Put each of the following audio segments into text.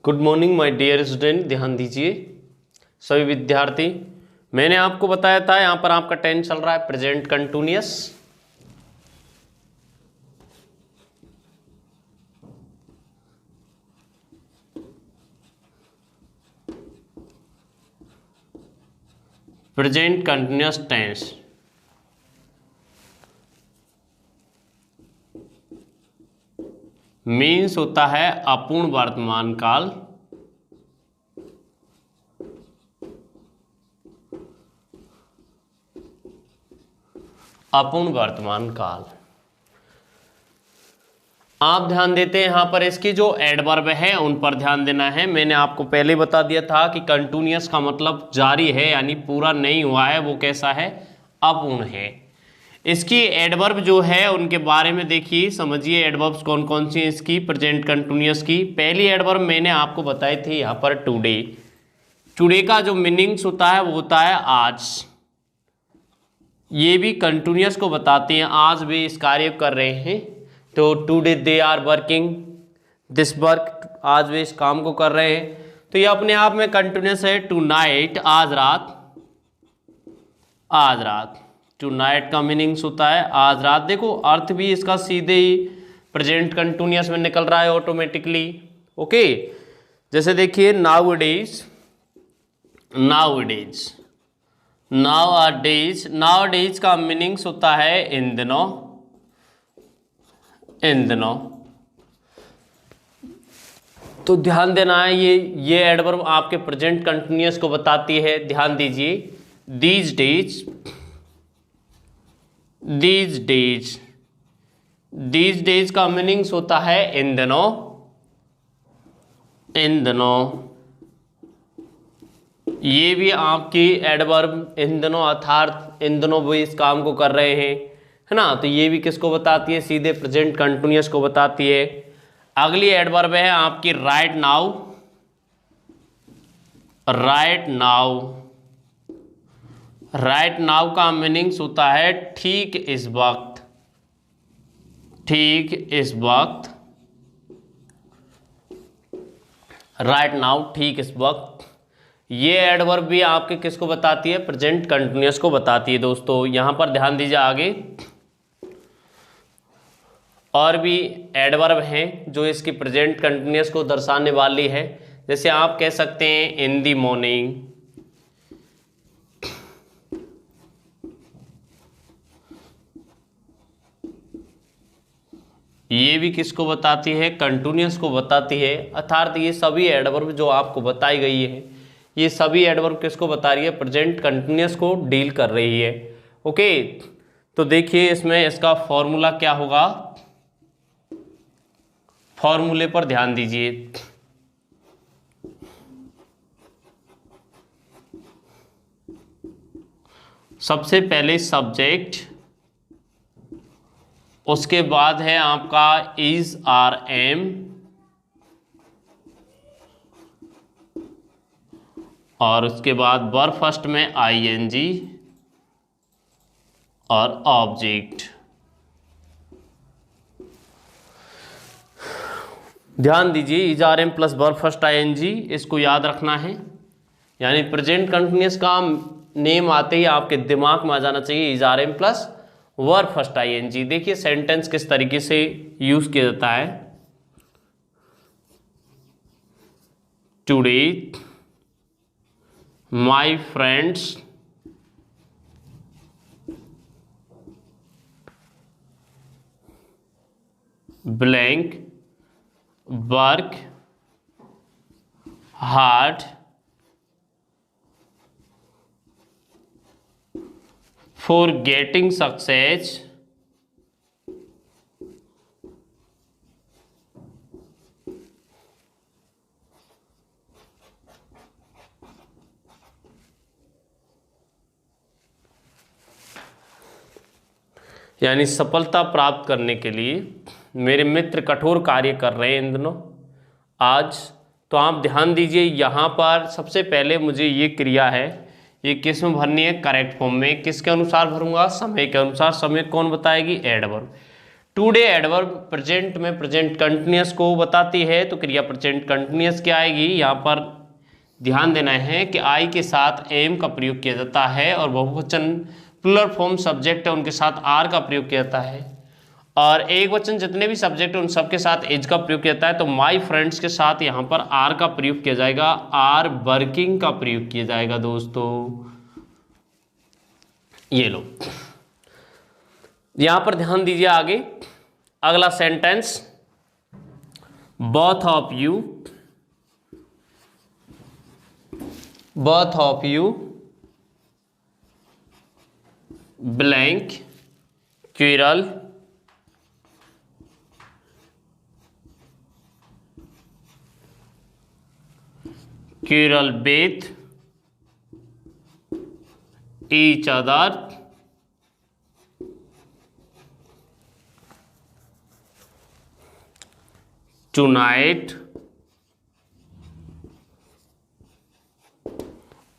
Good morning my dear student. ध्यान दीजिए सभी विद्यार्थी। मैंने आपको बताया था यहाँ पर आपका टेंस चल रहा है present continuous. Present continuous tense means होता है अपूर्ण वर्तमान काल। अपूर्ण वर्तमान काल आप ध्यान देते हैं यहाँ पर इसकी जो एडवर्ब है उन पर ध्यान देना है। मैंने आपको पहले बता दिया था कि कंटिन्यूअस का मतलब जारी है, यानी पूरा नहीं हुआ है, वो कैसा है, अपूर्ण है। इसकी एडवर्ब जो है उनके बारे में देखिए, समझिए एडवर्ब्स कौन कौन सी हैं इसकी प्रेजेंट कंटिन्यूअस की। पहली एडवर्ब मैंने आपको बताई थी यहाँ पर टुडे। टुडे का जो मीनिंग्स होता है वो होता है आज। ये भी कंटिन्यूअस को बताते हैं, आज वे इस कार्य कर रहे हैं। तो today they are working this work, आज वे इस काम को कर रहे हैं, तो ये अपने आप में कंटिन्यूअस है। टू नाइट, आज रात। आज रात, टू नाइट का मीनिंग्स होता है आज रात। देखो अर्थ भी इसका सीधे ही प्रेजेंट कंटिन्यूअस में निकल रहा है ऑटोमेटिकली। ओके, जैसे देखिए नाउअडेज, नाउअडेज, नाउअडेज, नाउअडेज का मीनिंग्स होता है इन दिनों, इन दिनों। तो ध्यान देना है, ये एडवर्ब आपके प्रेजेंट कंटिन्यूअस को बताती है। ध्यान दीजिए, these days, these days, these days का मीनिंग्स होता है इन दिनों, इन दिनों। ये भी आपकी एडवर्ब इन दिनों, अर्थात इन दिनों वो इस काम को कर रहे हैं, है ना। तो ये भी किसको बताती है, सीधे प्रेजेंट कंटिन्यूअस को बताती है। अगली एडवर्ब है आपकी right now, right now. Right now का मीनिंग्स होता है ठीक इस वक्त, ठीक इस वक्त। राइट नाउ, ठीक इस वक्त। ये एडवर्ब भी आपके किसको बताती है, प्रेजेंट कंटिन्यूअस को बताती है। दोस्तों यहां पर ध्यान दीजिए, आगे और भी एडवर्ब हैं जो इसकी प्रेजेंट कंटिन्यूअस को दर्शाने वाली है। जैसे आप कह सकते हैं इन दी मॉर्निंग, ये भी किसको बताती है, कंटिन्यूअस को बताती है। अर्थात ये सभी एडवर्ब जो आपको बताई गई है, ये सभी एडवर्ब किसको बता रही है, प्रेजेंट कंटिन्यूअस को डील कर रही है। ओके, तो देखिए इसमें इसका फॉर्मूला क्या होगा, फॉर्मूले पर ध्यान दीजिए। सबसे पहले सब्जेक्ट, उसके बाद है आपका इज आर एम, और उसके बाद वर्ब फर्स्ट में आई एन जी और ऑब्जेक्ट। ध्यान दीजिए, is are am plus verb first I N G, इसको याद रखना है। यानी प्रेजेंट कंटिन्यूअस का नेम आते ही आपके दिमाग में आ जाना चाहिए is are am plus verb first I N G. देखिए सेंटेंस किस तरीके से यूज किया जाता है। Today my friends blank work hard for getting success यानी सफलता प्राप्त करने के लिए मेरे मित्र कठोर कार्य कर रहे हैं इन दिनों, आज। तो आप ध्यान दीजिए, यहाँ पर सबसे पहले मुझे ये क्रिया है, ये किस में भरनी है, करेक्ट फॉर्म में। किसके अनुसार भरूंगा, समय के अनुसार। समय कौन बताएगी, एडवर्ब। टुडे एडवर्ब प्रेजेंट में प्रेजेंट कंटिन्यूअस को बताती है, तो क्रिया प्रेजेंट कंटिन्यूअस क्या आएगी, यहाँ पर ध्यान देना है कि आई के साथ एम का प्रयोग किया जाता है और बहुवचन प्लुरल फॉर्म सब्जेक्ट है उनके साथ आर का प्रयोग किया जाता है, और एक वचन जितने भी सब्जेक्ट है उन सबके साथ एज का प्रयोग किया जाता है। तो माय फ्रेंड्स के साथ यहाँ पर आर का प्रयोग किया जाएगा, आर वर्किंग का प्रयोग किया जाएगा दोस्तों। ये लो, यहां पर ध्यान दीजिए आगे अगला sentence, both of you blank Quirrell with each other tonight,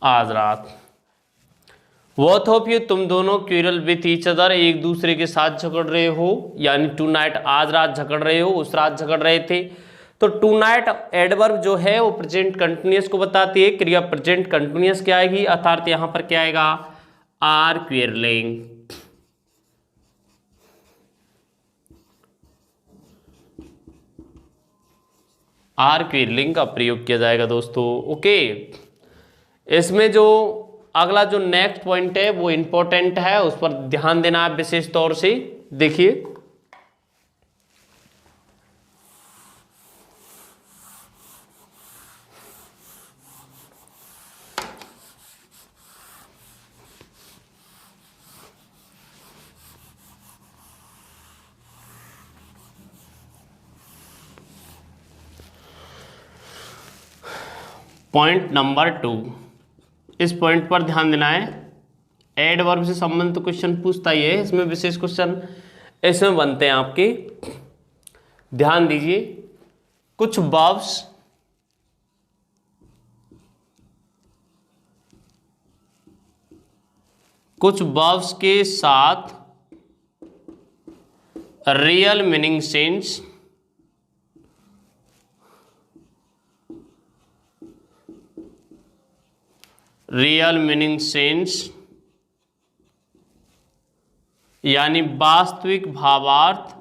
आज रात। बोथ ऑफ यू तुम दोनों क्विरल विथ ईच अदर एक दूसरे के साथ झगड़ रहे हो, यानी टू नाइट आज रात झगड़ रहे हो, उस रात झगड़ रहे थे। तो टू नाइट एडवर्ब जो है वो प्रेजेंट कंटिन्यूअस को बताती है, क्रिया प्रेजेंट कंटिन्यूअस क्या आएगी, अर्थात यहां पर क्या आएगा, आर क्विरलिंग। आर क्विरलिंग का प्रयोग किया जाएगा दोस्तों। ओके, इसमें जो अगला जो नेक्स्ट पॉइंट है वो इंपॉर्टेंट है, उस पर ध्यान देना है विशेष तौर से। देखिए पॉइंट नंबर 2, इस पॉइंट पर ध्यान देना है। एडवर्ब से संबंधित क्वेश्चन पूछता ही है, इसमें विशेष क्वेश्चन इसमें बनते हैं आपके। ध्यान दीजिए, कुछ वर्ब्स के साथ रियल मीनिंग सेंस यानी वास्तविक भावार्थ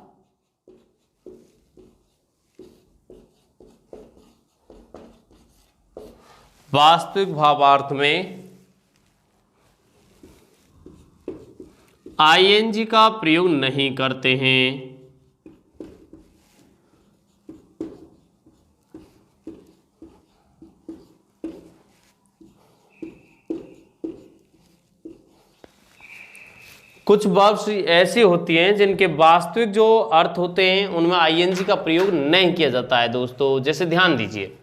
में आईएनजी का प्रयोग नहीं करते हैं। कुछ वर्ब्स ऐसी होती हैं जिनके वास्तविक जो अर्थ होते हैं उनमें आईएनजी का प्रयोग नहीं किया जाता है दोस्तों। जैसे ध्यान दीजिए,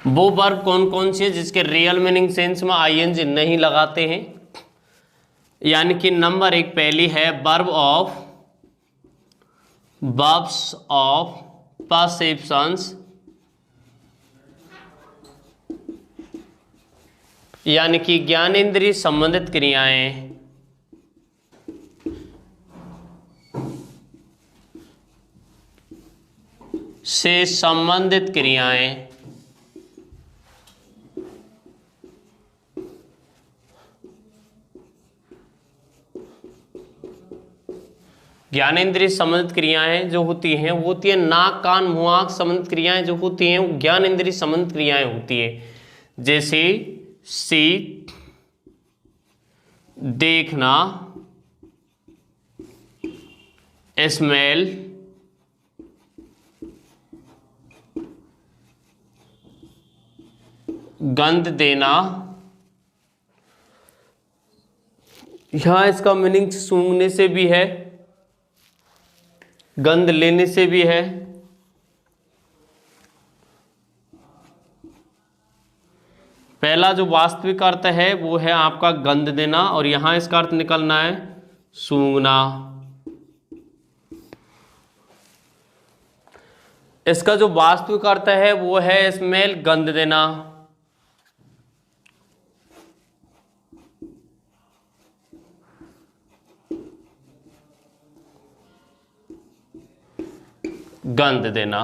वो वर्ब कौन कौन से हैं जिसके रियल मीनिंग सेंस में आईएनजी नहीं लगाते हैं, यानी कि नंबर 1 पहली है वर्ब्स ऑफ परसेप्शंस, यानी कि ज्ञानेंद्रिय संबंधित क्रियाएं, से संबंधित क्रियाएं, ज्ञानेंद्रिय संबंधित क्रियाएं जो होती हैं वो होती है नाक कान मुंह आंख संबंधित क्रियाएं जो होती हैं वो ज्ञानेंद्रिय संबंधित क्रियाएं होती हैं। जैसे सी देखना, स्मेल, गंध देना। यहां इसका मीनिंग सूंघने से भी है, गंध लेने से भी है। पहला जो वास्तविक अर्थ है वो है आपका गंध देना, और यहां इसका अर्थ निकलना है सूंघना। इसका जो वास्तविक अर्थ है वो है स्मेल, गंध देना। गंध देना।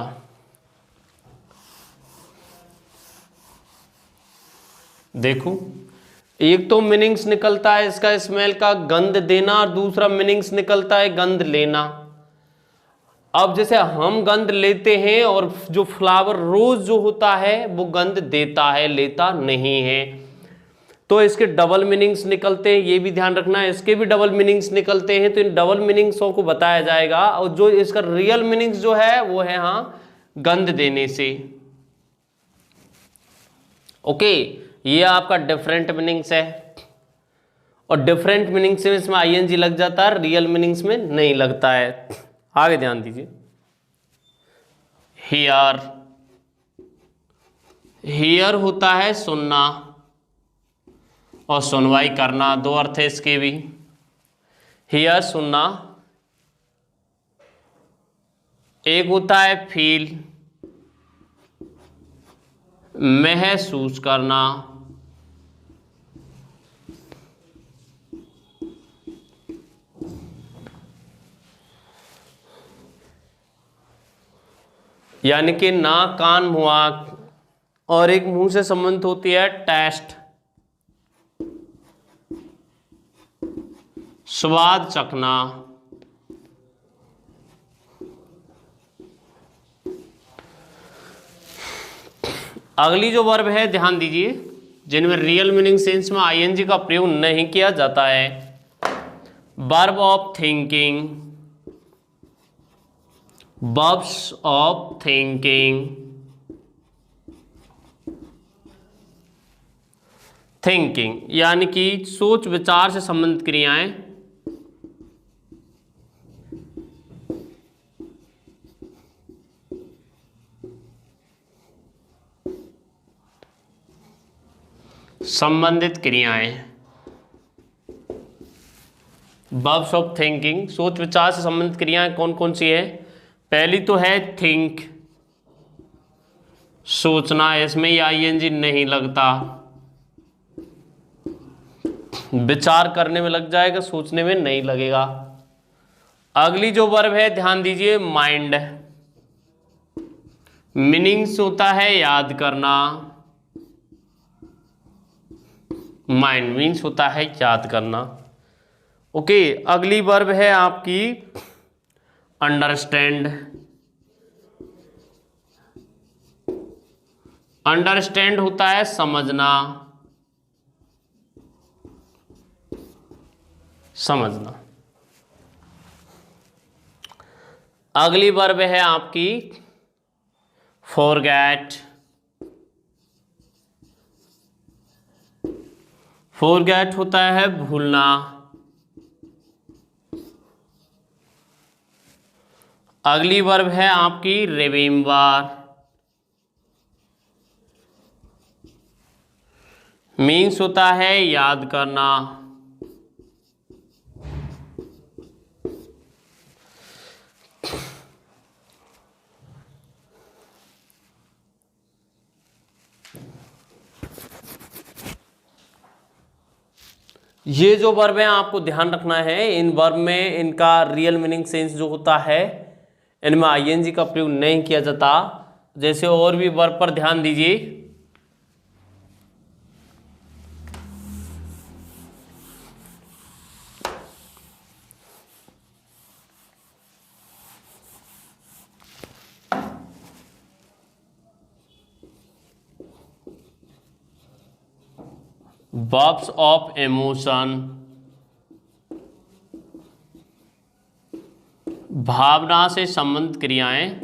देखो, एक तो मीनिंग्स निकलता है इसका स्मेल का गंध देना, और दूसरा मीनिंग्स निकलता है गंध लेना। अब जैसे हम गंध लेते हैं और जो फ्लावर रोज जो होता है वो गंध देता है, लेता नहीं है, तो इसके डबल मीनिंग्स निकलते हैं, ये भी ध्यान रखना है। इसके भी डबल मीनिंग्स निकलते हैं, तो इन डबल मीनिंग्सों को बताया जाएगा। और जो इसका रियल मीनिंग्स जो है वो है हाँ गंध देने से। ओके, ये आपका डिफरेंट मीनिंग्स है, और डिफरेंट मीनिंग्स में इसमें आईएनजी लग जाता है, रियल मीनिंग्स में नहीं लगता है। आगे ध्यान दीजिए। हियर, हियर होता है सुनना और सुनवाई करना, दो अर्थ है इसके भी। हियर सुनना, एक होता है फील महसूस करना। यानी कि नाक कान मुआ, और एक मुंह से संबंधित होती है टेस्ट, स्वाद चखना। अगली जो वर्ब है ध्यान दीजिए, जिनमें रियल मीनिंग सेंस में आईएनजी का प्रयोग नहीं किया जाता है। Verb of thinking, verbs of thinking, thinking यानी कि सोच विचार से संबंधित क्रियाएं। संबंधित क्रियाएं, वर्ब्स ऑफ थिंकिंग, सोच विचार से संबंधित क्रियाएं कौन कौन सी है? पहली तो है थिंक, सोचना, इसमें ये आईएनजी नहीं लगता, विचार करने में लग जाएगा, सोचने में नहीं लगेगा। अगली जो वर्ब है ध्यान दीजिए, माइंड, मीनिंग्स होता है याद करना, माइंड मीन्स होता है याद करना। ओके, अगली वर्ब है आपकी अंडरस्टैंड, अंडरस्टैंड होता है समझना, समझना। अगली वर्ब है आपकी फॉरगेट, फॉरगेट होता है भूलना। अगली वर्ब है आपकी रिमेंबर, मीन्स होता है याद करना। ये जो वर्ब है आपको ध्यान रखना है, इन वर्ब में इनका रियल मीनिंग सेंस जो होता है इनमें आईएनजी का प्रयोग नहीं किया जाता। जैसे और भी वर्ब पर ध्यान दीजिए। वर्ब्स ऑफ इमोशन, भावना से संबंधित क्रियाएं।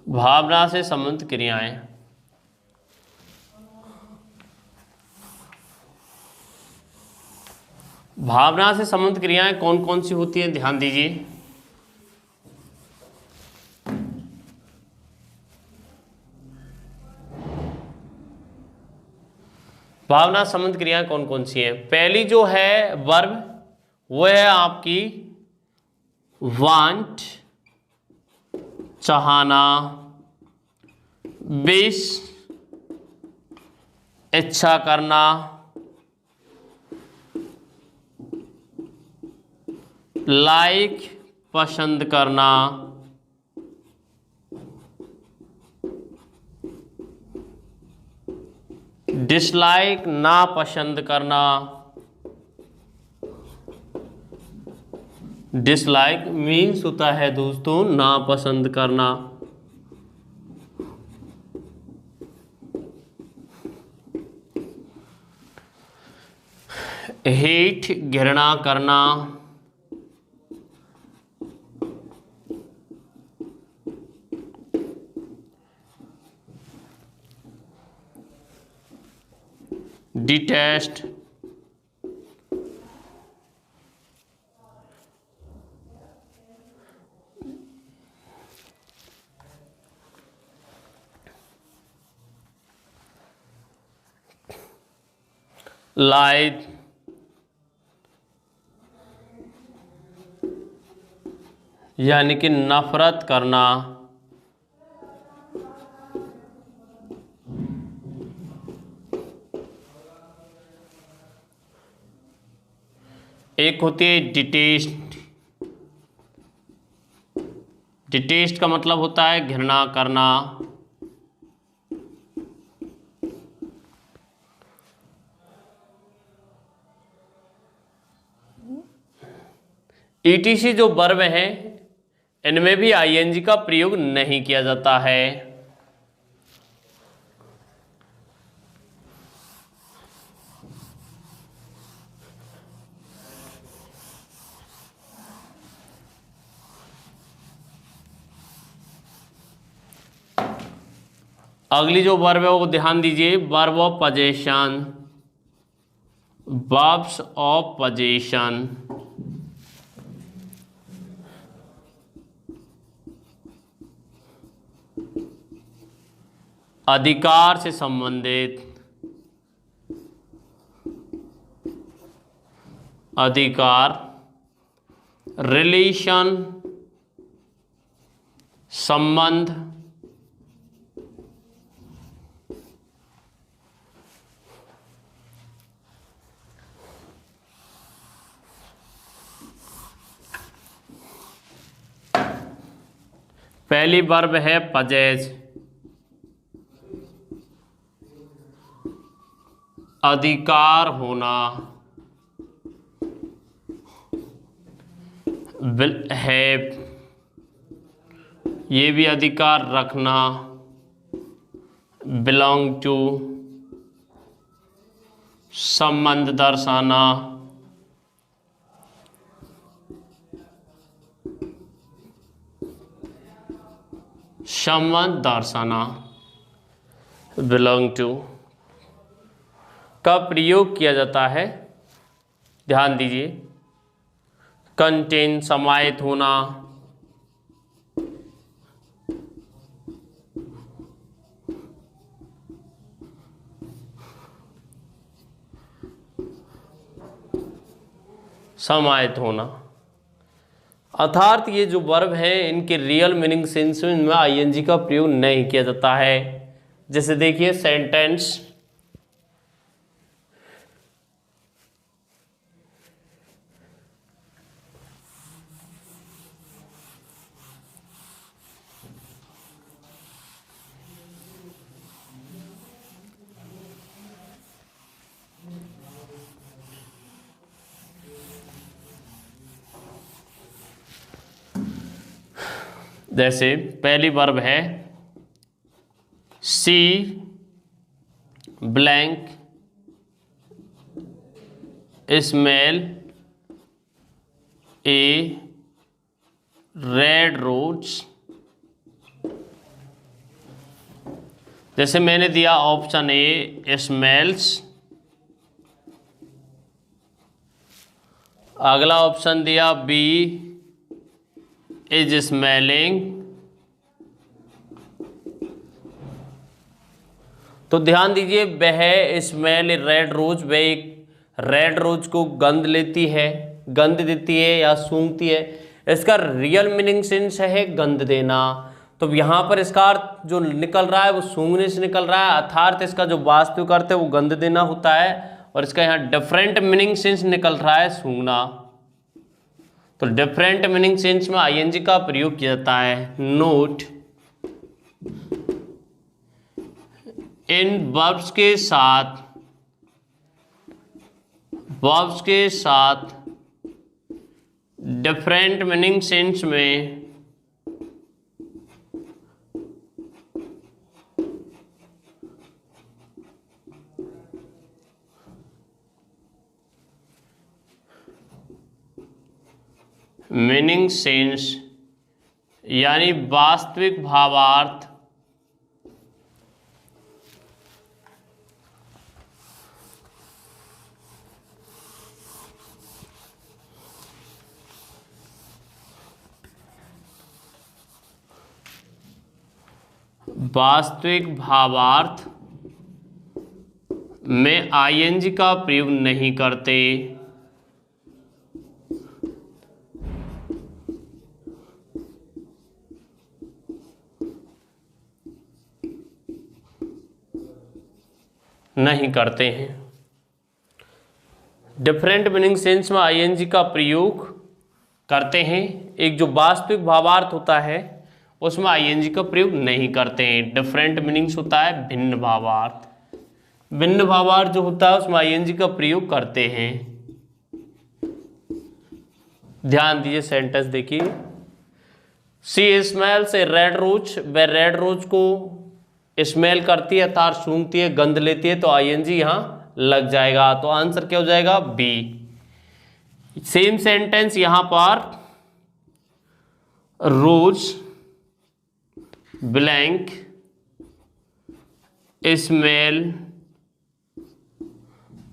भावना से संबंधित क्रियाएं, भावना से संबंधित क्रियाएं कौन कौन सी होती हैं ध्यान दीजिए। भावना संबंध क्रियाएं कौन कौन सी हैं? पहली जो है वर्ब वो है आपकी वांट, चाहना, विश, इच्छा करना, लाइक पसंद करना, डिसलाइक नापसंद करना, डिसलाइक मीन्स होता है दोस्तों नापसंद करना। हेट घृणा करना, डिटेस्ट लाइक यानी कि नफरत करना, एक होती है डिटेस्ट। डिटेस्ट का मतलब होता है घृणा करना। ईटीसी जो वर्ब हैं इनमें भी आईएनजी का प्रयोग नहीं किया जाता है। अगली जो वर्ब है वो ध्यान दीजिए, verb of possession, verbs of possession. अधिकार से संबंधित, अधिकार, रिलेशन संबंध, पहली वर्ब है पजेज, अधिकार होना, विल हैव ये भी अधिकार रखना, बिलोंग टू संबंध दर्शाना, संबंध दर्शाना, बिलोंग टू का प्रयोग किया जाता है। ध्यान दीजिए, कंटेन समाहित होना, समाहित होना। अर्थात ये जो वर्ब हैं इनके रियल मीनिंग सेंस में इनमें आईएनजी का प्रयोग नहीं किया जाता है। जैसे देखिए सेंटेंस, जैसे पहली वर्ब है she blank smell A red rose. जैसे मैंने दिया ऑप्शन ए स्मेल्स, अगला ऑप्शन दिया बी इज स्मेलिंग। तो ध्यान दीजिए, वह स्मेल रेड रोज, वह एक रेड रोज को गंध लेती है, गंध देती है या सूंघती है। इसका रियल मीनिंग सेंस है गंध देना। तो यहाँ पर इसका अर्थ जो निकल रहा है वो सूंघने से निकल रहा है, अर्थात इसका जो वास्तविक अर्थ है वो गंध देना होता है, और इसका यहाँ डिफरेंट मीनिंग सेंस निकल रहा है सूंघना। तो डिफरेंट मीनिंग सेंस में आईएनजी का प्रयोग किया जाता है। नोट, इन वर्ब्स के साथ डिफरेंट मीनिंग सेंस में मीनिंग सेंस यानी वास्तविक भावार्थ में आईएनजी का प्रयोग नहीं करते। हैं डिफरेंट मीनिंग सेंस में आईएनजी का प्रयोग करते हैं। एक जो वास्तविक भावार्थ होता है उसमें आईएनजी का प्रयोग नहीं करते हैं। डिफरेंट मीनिंग्स होता है भिन्न भावार्थ, भिन्न भावार्थ जो होता है उसमें आईएनजी का प्रयोग करते हैं। ध्यान दीजिए, सेंटेंस देखिए। सी स्मेल्स ए रेड रोज, वह रेड रोज को स्मेल करती है अर्थात सूंघती है, गंध लेती है, तो आईएनजी यहां लग जाएगा। तो आंसर क्या हो जाएगा? बी। सेम सेंटेंस यहां पर रोज ब्लैंक स्मेल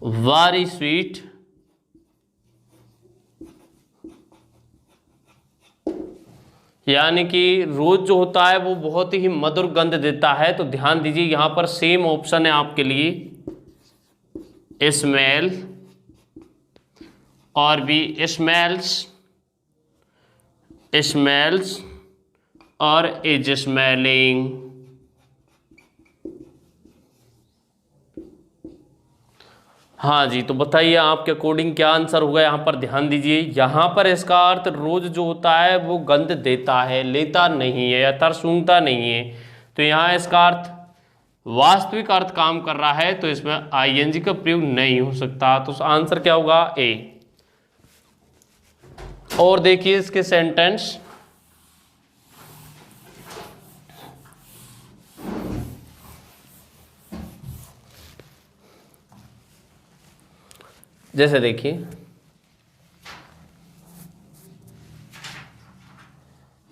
वेरी स्वीट, यानी कि रोज जो होता है वो बहुत ही मधुर गंध देता है। तो ध्यान दीजिए यहां पर सेम ऑप्शन है आपके लिए, स्मेल और भी स्मेल्स और इज स्मेलिंग। हाँ जी, तो बताइए आपके अकॉर्डिंग क्या आंसर होगा। यहाँ पर ध्यान दीजिए, यहाँ पर इसका अर्थ रोज जो होता है वो गंध देता है, लेता नहीं है, अर्थात सूंघता नहीं है। तो यहाँ इसका अर्थ वास्तविक अर्थ काम कर रहा है, तो इसमें आईएनजी का प्रयोग नहीं हो सकता। तो आंसर क्या होगा? ए। और देखिए इसके सेंटेंस, जैसे देखिए,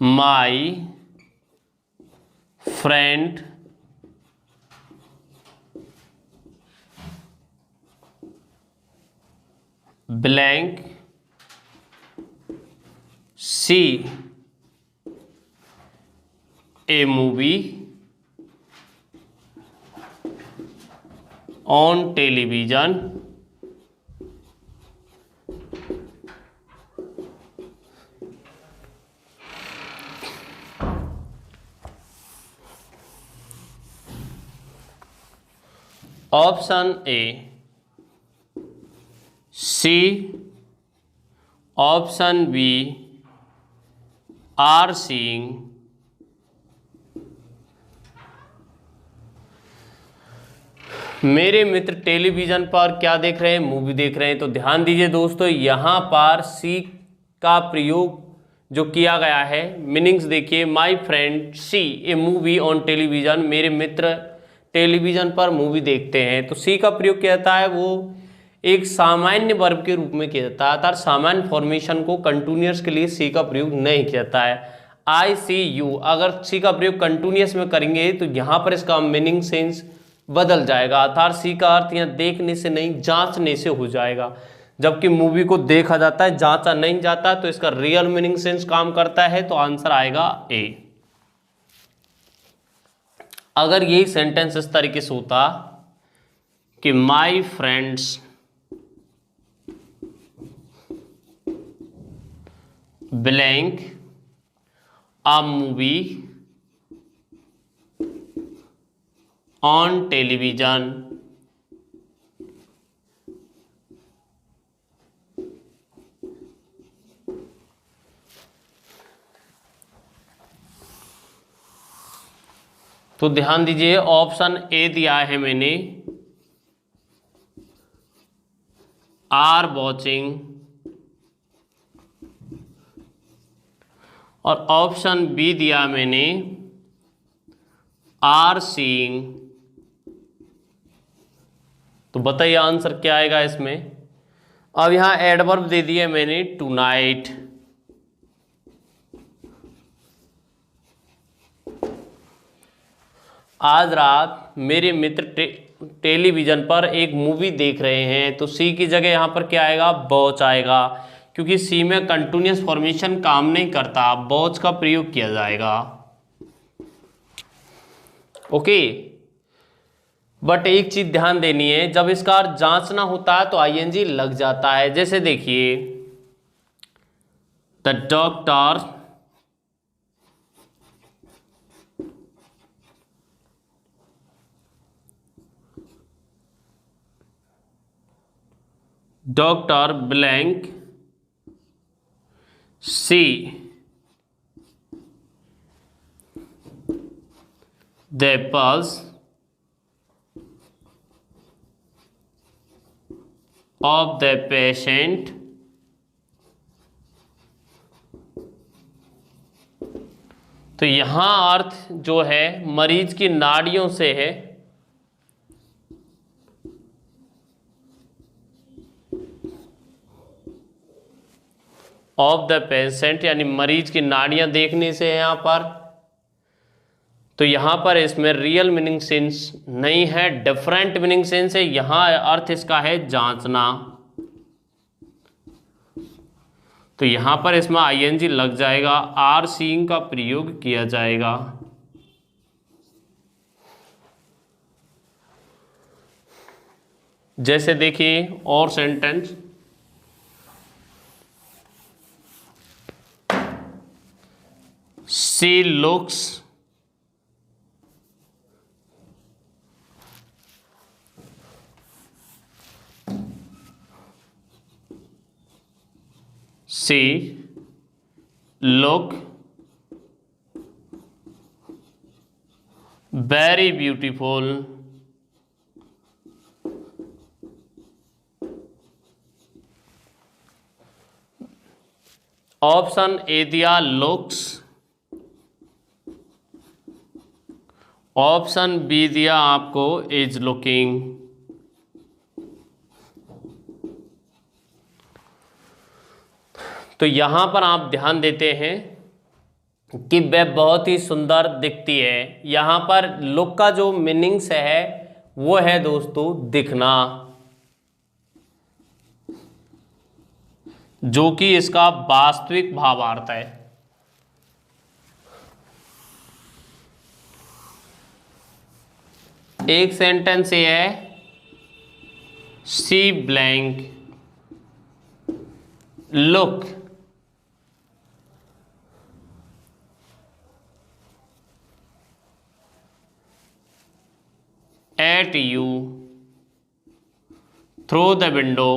my friend blank see a movie on television option A see, option B are seeing, मेरे मित्र टेलीविजन पर क्या देख रहे हैं? मूवी देख रहे हैं। तो ध्यान दीजिए दोस्तों, यहाँ पर सी का प्रयोग जो किया गया है, मीनिंग्स देखिए। My friend see a movie on television, मेरे मित्र टेलीविजन पर मूवी देखते हैं। तो सी का प्रयोग किया जाता है वो एक सामान्य वर्ब के रूप में किया जाता है, अर्थात सामान्य फॉर्मेशन को कंटिन्यूअस के लिए सी का प्रयोग नहीं किया जाता है। आई सी यू, अगर सी का प्रयोग कंटिन्यूअस में करेंगे तो यहाँ पर इसका मीनिंग सेंस बदल जाएगा, अर्थात सी का अर्थ यहाँ देखने से नहीं जांचने से हो जाएगा। जबकि मूवी को देखा जाता है, जांचा नहीं जाता, तो इसका रियल मीनिंग सेंस काम करता है। तो आंसर आएगा ए। अगर यही सेंटेंस इस तरीके से होता कि माई friends blank a movie on television, तो ध्यान दीजिए ऑप्शन ए दिया है मैंने, आर वॉचिंग, और ऑप्शन बी दिया मैंने, आर सीइंग। तो बताइए आंसर क्या आएगा इसमें। अब यहां एडवर्ब दे दिए मैंने टू नाइट, आज रात मेरे मित्र टेलीविजन पर एक मूवी देख रहे हैं, तो सी की जगह यहां पर क्या आएगा, वॉच आएगा, क्योंकि सी में कंटिन्यूअस फॉर्मेशन काम नहीं करता, वॉच का प्रयोग किया जाएगा। ओके, बट एक चीज ध्यान देनी है, जब इसका अर्थ जांचना होता है तो आईएनजी लग जाता है। जैसे देखिए, the doctor blank see the pulse of the patient, तो यहां अर्थ जो है मरीज की नाड़ियों से है, ऑफ द पेशेंट यानी मरीज की नाड़ियां देखने से है यहां पर। तो यहां पर इसमें रियल मीनिंग सेंस नहीं है, डिफरेंट मीनिंग सेंस है। यहां अर्थ इसका है जांचना, तो यहां पर इसमें आईएनजी लग जाएगा, आर सीइंग का प्रयोग किया जाएगा। जैसे देखिए और sentence, she looks very beautiful, option A दिया लुक्स, ऑप्शन बी दिया आपको इज लुकिंग। तो यहां पर आप ध्यान देते हैं कि वह बहुत ही सुंदर दिखती है। यहां पर लुक का जो मीनिंग्स है वो है दोस्तों दिखना, जो कि इसका वास्तविक भावार्थ है। एक सेंटेंस ये है, she blank look at you through the window,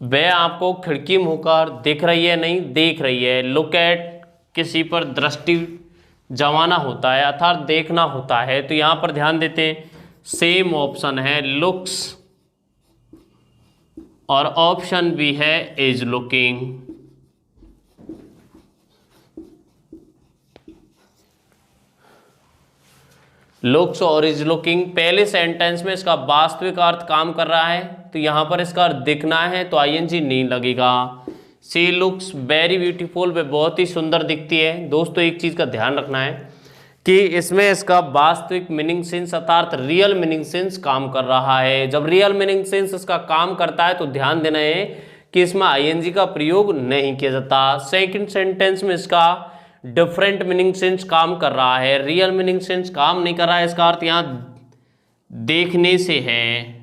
वह आपको खिड़की मुंह कर दिख रही है, नहीं देख रही है। लुक एट किसी पर दृष्टि जमाना होता है अर्थात देखना होता है, तो यहां पर ध्यान देते हैं सेम ऑप्शन है लुक्स और ऑप्शन भी है इज लुकिंग। लुक्स और इज लुकिंग पहले सेंटेंस में इसका वास्तविक अर्थ काम कर रहा है, तो यहां पर इसका अर्थ दिखना है तो आईएनजी नहीं लगेगा। सी लुक्स वेरी ब्यूटीफुल, वे बहुत ही सुंदर दिखती है। दोस्तों एक चीज का ध्यान रखना है कि इसमें इसका वास्तविक मीनिंग सेंस अर्थात रियल मीनिंग सेंस काम कर रहा है। जब रियल मीनिंग सेंस इसका काम करता है तो ध्यान देना है कि इसमें आईएनजी का प्रयोग नहीं किया जाता। सेकंड सेंटेंस में इसका डिफरेंट मीनिंग सेंस काम कर रहा है, रियल मीनिंग सेंस काम नहीं कर रहा है। इसका अर्थ यहां देखने से है,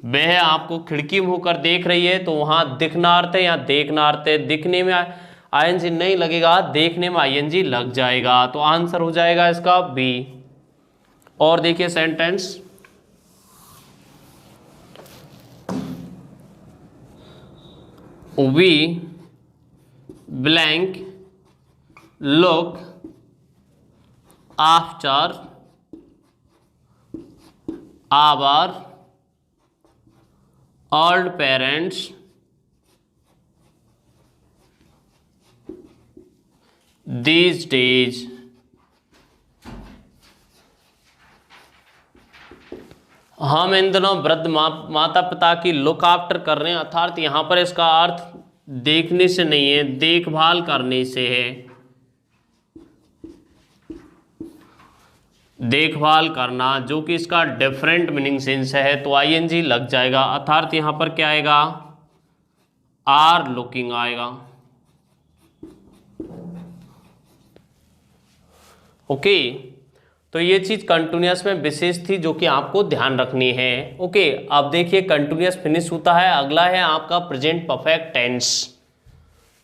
वह आपको खिड़की में होकर देख रही है, तो वहां दिखना अर्थ है, यहाँ देखना अर्थ है। दिखने में आईएनजी नहीं लगेगा, देखने में आईएनजी लग जाएगा, तो आंसर हो जाएगा इसका बी। और देखिए sentence, we blank look after our old parents these days। हम इन दिनों वृद्ध माता पिता की लुक आफ्टर कर रहे हैं, अर्थात यहां पर इसका अर्थ देखने से नहीं है, देखभाल करने से है, देखभाल करना, जो कि इसका डिफरेंट मीनिंग सेंस है, तो आईएनजी लग जाएगा, अर्थात यहां पर क्या आएगा, आर लुकिंग आएगा। ओके, तो ये चीज कंटिन्यूअस में विशेष थी जो कि आपको ध्यान रखनी है। ओके, अब देखिए कंटिन्यूअस फिनिश होता है, अगला है आपका प्रेजेंट परफेक्ट टेंस।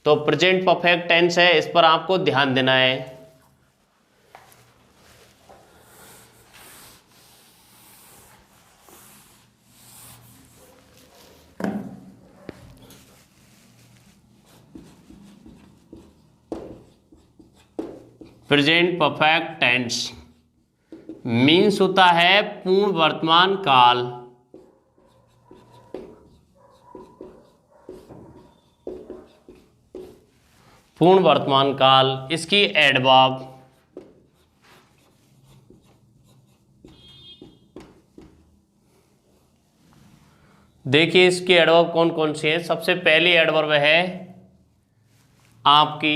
तो प्रेजेंट परफेक्ट टेंस है, इस पर आपको ध्यान देना है। प्रेजेंट परफेक्ट टेंस मीन्स होता है पूर्ण वर्तमान काल। पूर्ण वर्तमान काल, इसकी एडवर्ब, देखिए इसकी एडवर्ब कौन कौन सी है। सबसे पहली एडवर्ब है आपकी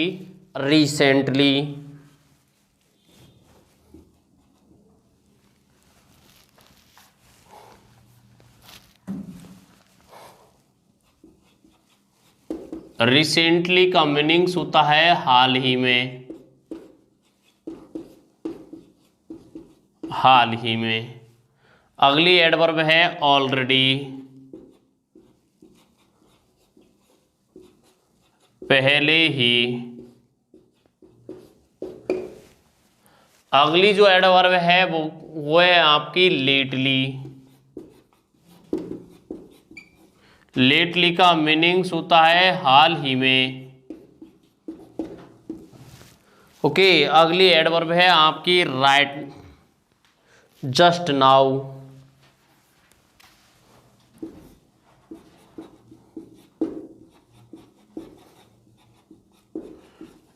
रिसेंटली, रिसेंटली का मीनिंग्स होता है हाल ही में, हाल ही में। अगली एडवर्ब है ऑलरेडी, पहले ही। अगली जो एडवर्ब है वो है आपकी लेटली। लेटली का मीनिंग्स होता है हाल ही में। ओके, अगली एडवर्ब है आपकी राइट, जस्ट नाउ।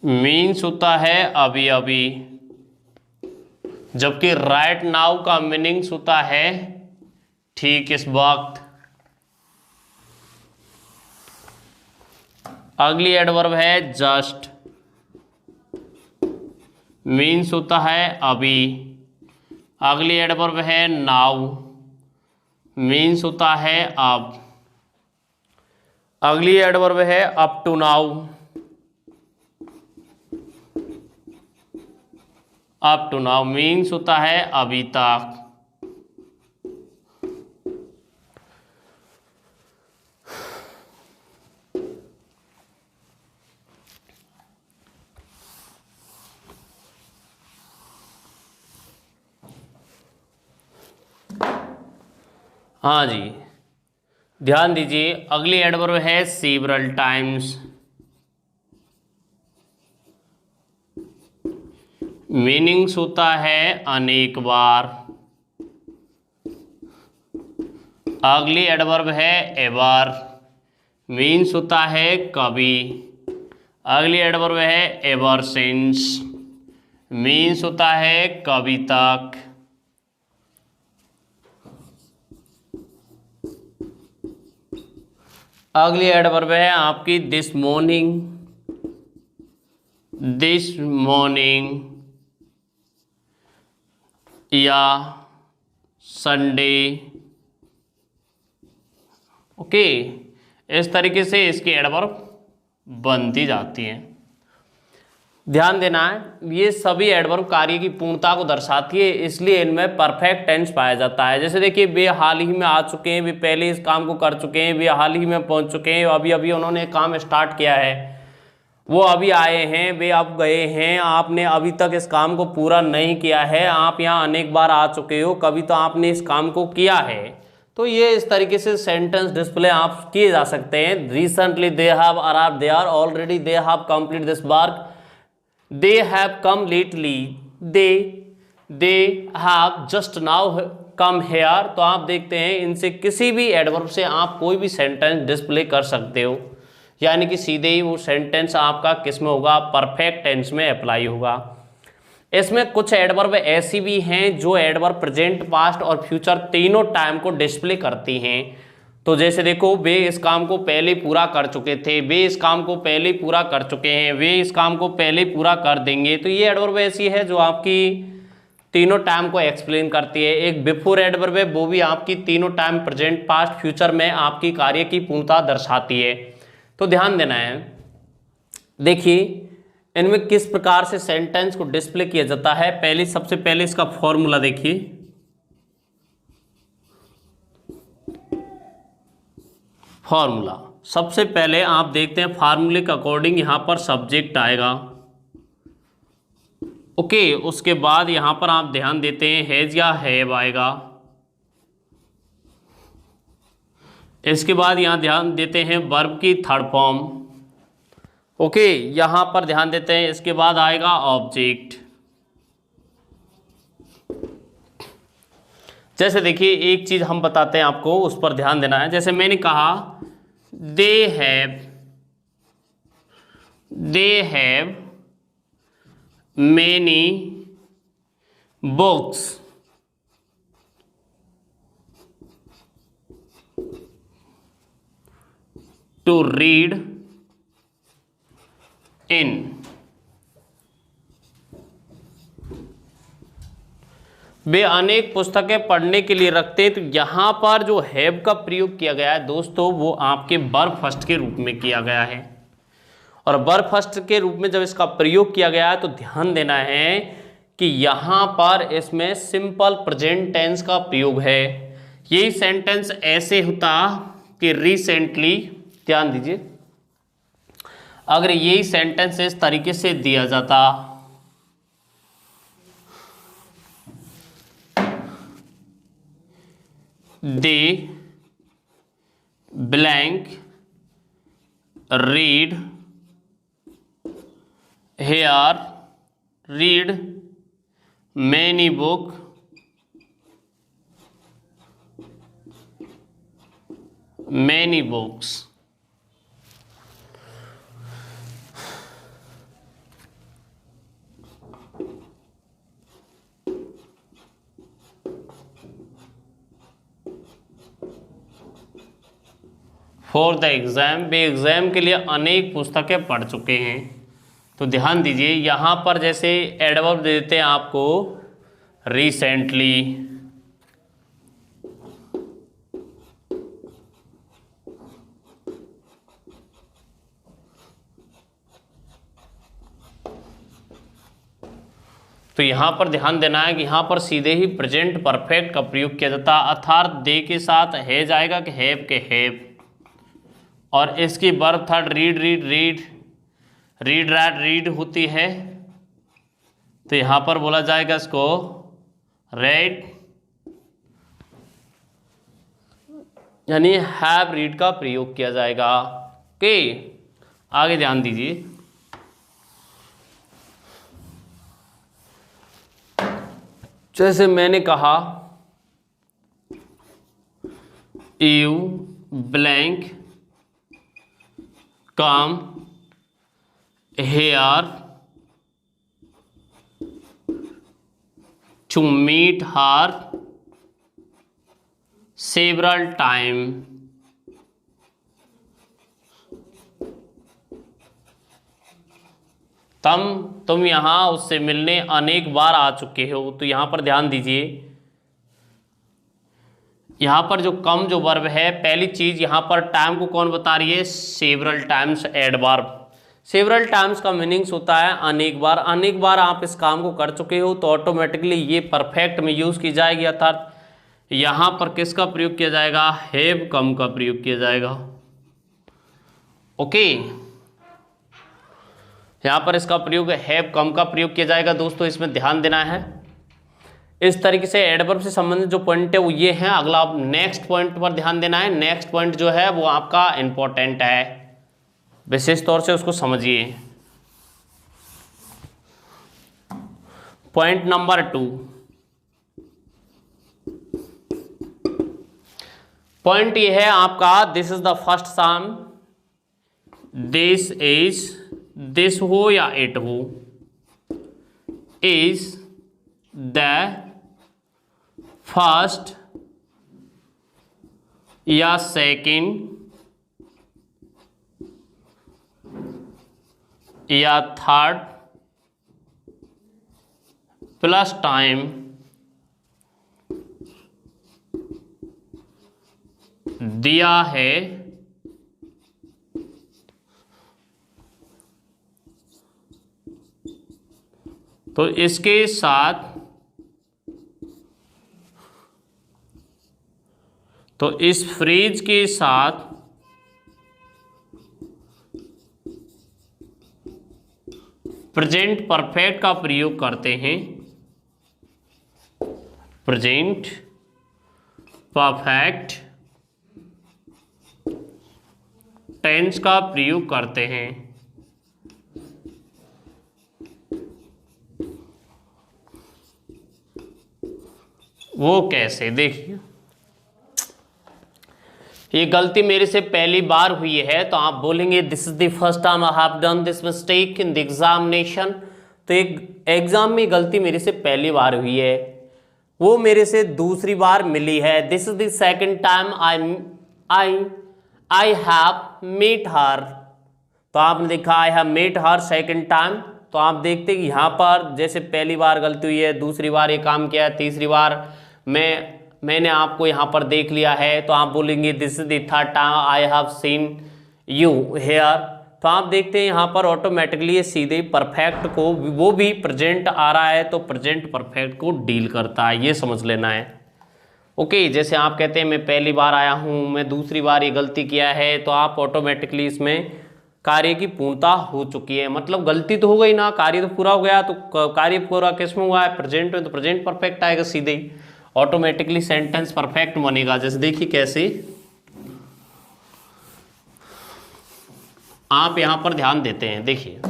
मीन्स होता है अभी अभी, जबकि राइट नाउ का मीनिंग्स होता है ठीक इस वक्त। अगली एडवर्ब है जस्ट, मीन्स होता है अभी। अगली एडवर्ब है नाउ, मीन्स होता है अब। अगली एडवर्ब है up to now, up to now means होता है अभी तक। हाँ जी, ध्यान दीजिए, अगली एडवर्ब है सेवरल टाइम्स, मीनिंग्स होता है अनेक बार। अगली एडवर्ब है एवर, मीन्स होता है कभी। अगली एडवर्ब है एवर सिंस, मीन्स होता है कभी तक। अगली एडवर्ब है आपकी दिस मॉर्निंग, दिस मॉर्निंग या संडे। ओके, इस तरीके से इसकी एडवर्ब बनती जाती हैं। ध्यान देना है, ये सभी एडवर्ब कार्य की पूर्णता को दर्शाती है, इसलिए इनमें परफेक्ट टेंस पाया जाता है। जैसे देखिए, वे हाल ही में आ चुके हैं, वे पहले इस काम को कर चुके हैं, वे हाल ही में पहुंच चुके हैं, अभी अभी उन्होंने काम स्टार्ट किया है, वो अभी आए हैं, वे अब गए हैं, आपने अभी तक इस काम को पूरा नहीं किया है, आप यहाँ अनेक बार आ चुके हो, कभी तो आपने इस काम को किया है। तो ये इस तरीके से सेंटेंस डिस्प्ले आप किए जा सकते हैं। Recently they have arrived there, already they have complete this work, they have come lately, they have just now come here. तो आप देखते हैं, इनसे किसी भी एडवर्ब से आप कोई भी सेंटेंस डिस्प्ले कर सकते हो, यानी कि सीधे ही वो सेंटेंस आपका किस में होगा, परफेक्ट टेंस में अप्लाई होगा। इसमें कुछ एडवर्ब ऐसी भी हैं जो एडवर्ब प्रेजेंट, पास्ट और फ्यूचर तीनों टाइम को डिस्प्ले करती हैं। तो जैसे देखो, वे इस काम को पहले पूरा कर चुके थे, वे इस काम को पहले पूरा कर चुके हैं, वे इस काम को पहले पूरा कर देंगे। तो ये एडवर्ब ऐसी है जो आपकी तीनों टाइम को एक्सप्लेन करती है। एक बिफोर एडवर्ब है, वो भी आपकी तीनों टाइम प्रेजेंट, पास्ट, फ्यूचर में आपकी कार्य की पूर्णता दर्शाती है। तो ध्यान देना है, देखिए इनमें किस प्रकार से सेंटेंस को डिस्प्ले किया जाता है। सबसे पहले इसका फॉर्मूला देखिए। फॉर्मूला सबसे पहले आप देखते हैं, फार्मूले के अकॉर्डिंग यहां पर सब्जेक्ट आएगा, ओके। उसके बाद यहां पर आप ध्यान देते हैं, हैज या हैव आएगा। इसके बाद यहां ध्यान देते हैं वर्ब की थर्ड फॉर्म, ओके। यहां पर ध्यान देते हैं, इसके बाद आएगा ऑब्जेक्ट। जैसे देखिए, एक चीज हम बताते हैं आपको, उस पर ध्यान देना है। जैसे मैंने कहा they have many books, to read in. वे अनेक पुस्तकें पढ़ने के लिए रखते। तो यहां पर जो हैव का प्रयोग किया गया है दोस्तों, वो आपके वर्ब फर्स्ट के रूप में किया गया है। और वर्ब फर्स्ट के रूप में जब इसका प्रयोग किया गया है, तो ध्यान देना है कि यहां पर इसमें सिंपल प्रेजेंट टेंस का प्रयोग है। यही सेंटेंस ऐसे होता कि रिसेंटली, ध्यान दीजिए, अगर यही सेंटेंस इस तरीके से दिया जाता, they blank read here read many book many books, for the exam, वे एग्ज़ाम के लिए अनेक पुस्तकें पढ़ चुके हैं। तो ध्यान दीजिए, यहाँ पर जैसे एडवर्ब दे देते हैं आपको रिसेंटली, तो यहाँ पर ध्यान देना है कि यहाँ पर सीधे ही प्रेजेंट परफेक्ट का प्रयोग किया जाता है, अर्थात दे के साथ हैज आएगा कि हैव के हैव, और इसकी verb third read write read होती है। तो यहाँ पर बोला जाएगा इसको रेड, यानी हैव रीड का प्रयोग किया जाएगा, ओके। आगे ध्यान दीजिए, जैसे मैंने कहा you blank come here to meet her several time. तुम यहां उससे मिलने अनेक बार आ चुके हो। तो यहां पर ध्यान दीजिए, यहां पर जो कम जो वर्ब है, पहली चीज यहां पर टाइम को कौन बता रही है, several times adverb. Several times का मीनिंग्स होता है अनेक बार। अनेक बार आप इस काम को कर चुके हो तो ऑटोमेटिकली ये परफेक्ट में यूज की जाएगी, अर्थात यहां पर किसका प्रयोग किया जाएगा, हैव कम का प्रयोग किया जाएगा। ओके, यहां पर इसका प्रयोग हैव कम का प्रयोग किया जाएगा। दोस्तों इसमें ध्यान देना है। इस तरीके से एडवर्ब से संबंधित जो पॉइंट है वो ये है। अगला आप नेक्स्ट पॉइंट पर ध्यान देना है। नेक्स्ट पॉइंट जो है वो आपका इंपॉर्टेंट है, विशेष तौर से उसको समझिए। पॉइंट नंबर 2, पॉइंट ये है आपका this is the first some, this is, this हो या इट हो, इज द फर्स्ट या सेकंड या थर्ड प्लस टाइम दिया है तो इसके साथ, तो इस फ्रेज के साथ प्रेजेंट परफेक्ट का प्रयोग करते हैं। प्रेजेंट परफेक्ट टेंस का प्रयोग करते हैं। वो कैसे, देखिए ये गलती मेरे से पहली बार हुई है तो आप बोलेंगे this is the first time I have done this mistake in the examination. तो एक एग्जाम में गलती मेरे से पहली बार हुई है, वो मेरे से दूसरी बार मिली है। This is the second time I have met her. तो आपने देखा I have met her second time. तो आप देखते कि यहाँ पर जैसे पहली बार गलती हुई है, दूसरी बार ये काम किया है, तीसरी बार मैंने आपको यहाँ पर देख लिया है, तो आप बोलेंगे this is the third time I have seen you here. तो आप देखते हैं यहाँ पर ऑटोमेटिकली ये सीधे परफेक्ट को, वो भी प्रेजेंट आ रहा है तो प्रेजेंट परफेक्ट को डील करता है, ये समझ लेना है। ओके, जैसे आप कहते हैं मैं पहली बार आया हूँ, मैं दूसरी बार ये गलती किया है, तो आप ऑटोमेटिकली इसमें कार्य की पूर्णता हो चुकी है। मतलब गलती तो हो गई ना, कार्य तो पूरा हो गया। तो कार्य पूरा किस में हुआ है, प्रेजेंट में, तो प्रेजेंट परफेक्ट आएगा सीधे ही, ऑटोमेटिकली सेंटेंस परफेक्ट बनेगा। जैसे देखिए कैसे, आप यहां पर ध्यान देते हैं, देखिए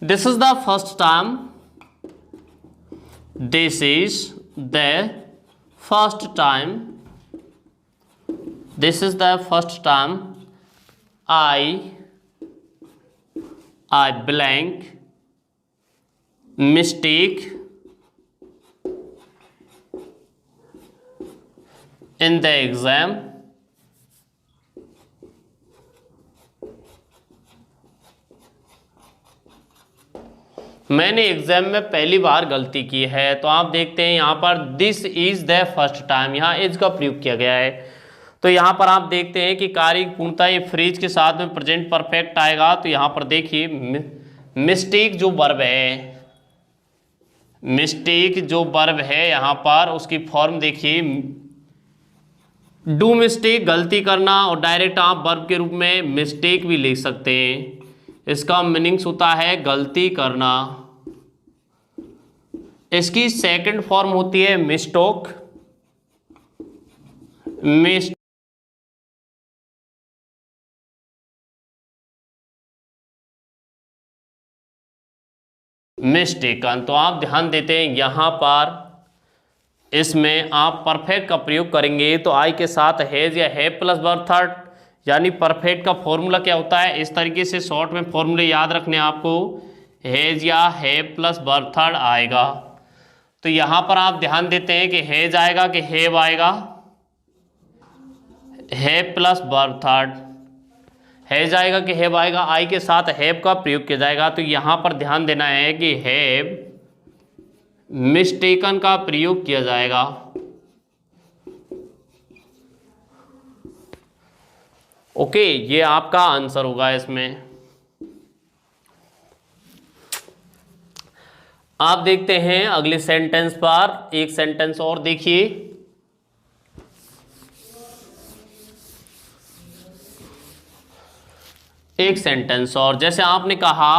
this is the first time, this is the first time, this is the first time I blank mistake in the exam, मैंने एग्जाम में पहली बार गलती की है। तो आप देखते हैं यहाँ पर this is the first time, यहाँ इज का प्रयोग किया गया है। तो यहाँ पर आप देखते हैं कि कार्य पूर्णता ये फ्रेज के साथ में प्रेजेंट परफेक्ट आएगा। तो यहाँ पर देखिए मिस्टेक जो वर्ब है, मिस्टेक जो वर्ब है यहाँ पर उसकी फॉर्म देखिए, डू मिस्टेक गलती करना, और डायरेक्ट आप वर्ब के रूप में मिस्टेक भी लिख सकते हैं। इसका मीनिंग्स होता है गलती करना। इसकी सेकंड फॉर्म होती है मिस्टोक, मिस्टेकन। तो आप ध्यान देते हैं यहाँ पर इसमें आप परफेक्ट का प्रयोग करेंगे तो आई के साथ हैज या हैव प्लस वर्ब थर्ड, यानी परफेक्ट का फॉर्मूला क्या होता है, इस तरीके से शॉर्ट में फॉर्मूले याद रखने आपको, हैज या हैव प्लस वर्ब थर्ड आएगा। तो यहाँ पर आप ध्यान देते हैं कि हैज आएगा कि हैव आएगा, have plus verb third, has आएगा कि हैव आएगा, आई के साथ हैव का प्रयोग किया जाएगा। तो यहाँ पर ध्यान देना है कि हैव मिस्टेकन का प्रयोग किया जाएगा। ओके, ये आपका आंसर होगा इसमें। आप देखते हैं अगले सेंटेंस पर, एक सेंटेंस और देखिए। एक सेंटेंस और, जैसे आपने कहा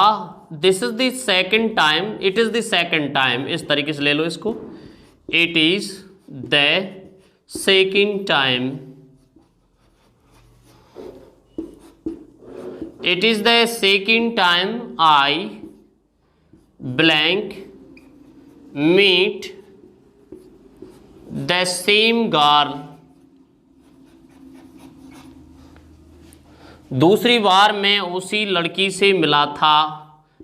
this is the second time, it is the second time, इस तरीके से ले लो इसको, it is the second time, it is the second time I blank meet the same girl, दूसरी बार मैं उसी लड़की से मिला था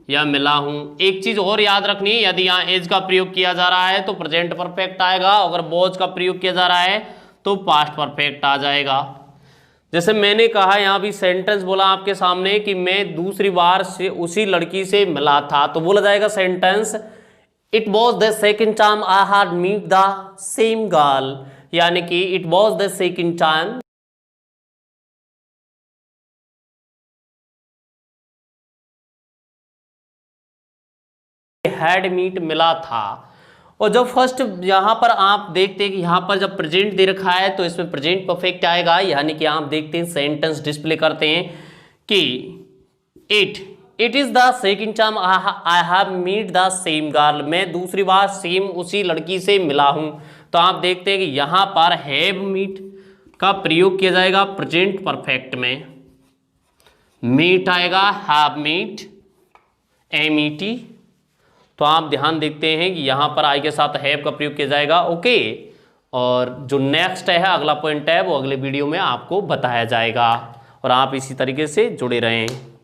या मिला हूं। एक चीज और याद रखनी है, यदि यहां एज का प्रयोग किया जा रहा है तो प्रेजेंट परफेक्ट आएगा, अगर वॉज का प्रयोग किया जा रहा है तो पास्ट परफेक्ट आ जाएगा। जैसे मैंने कहा, यहां भी सेंटेंस बोला आपके सामने कि मैं दूसरी बार से उसी लड़की से मिला था, तो बोला जाएगा sentence it was the second time I had meet the same girl, यानी कि it was the second time had meet मिला था। और जब फर्स्ट यहां पर आप देखते हैं कि यहां पर जब प्रेजेंट दे रखा है तो इसमें प्रेजेंट परफेक्ट आएगा, यानी कि आप देखते हैं सेंटेंस डिस्प्ले करते हैं कि it is the second time I have meet the same girl, मैं दूसरी बार सेम उसी लड़की से मिला हूं। तो आप देखते हैं कि यहां पर हैव मीट का प्रयोग किया जाएगा प्रेजेंट परफेक्ट में, मीट आएगा हैव मीट MET। तो आप ध्यान देखते हैं कि यहां पर आई के साथ हैव का प्रयोग किया जाएगा। ओके, और जो नेक्स्ट है अगला पॉइंट है वो अगले वीडियो में आपको बताया जाएगा, और आप इसी तरीके से जुड़े रहें।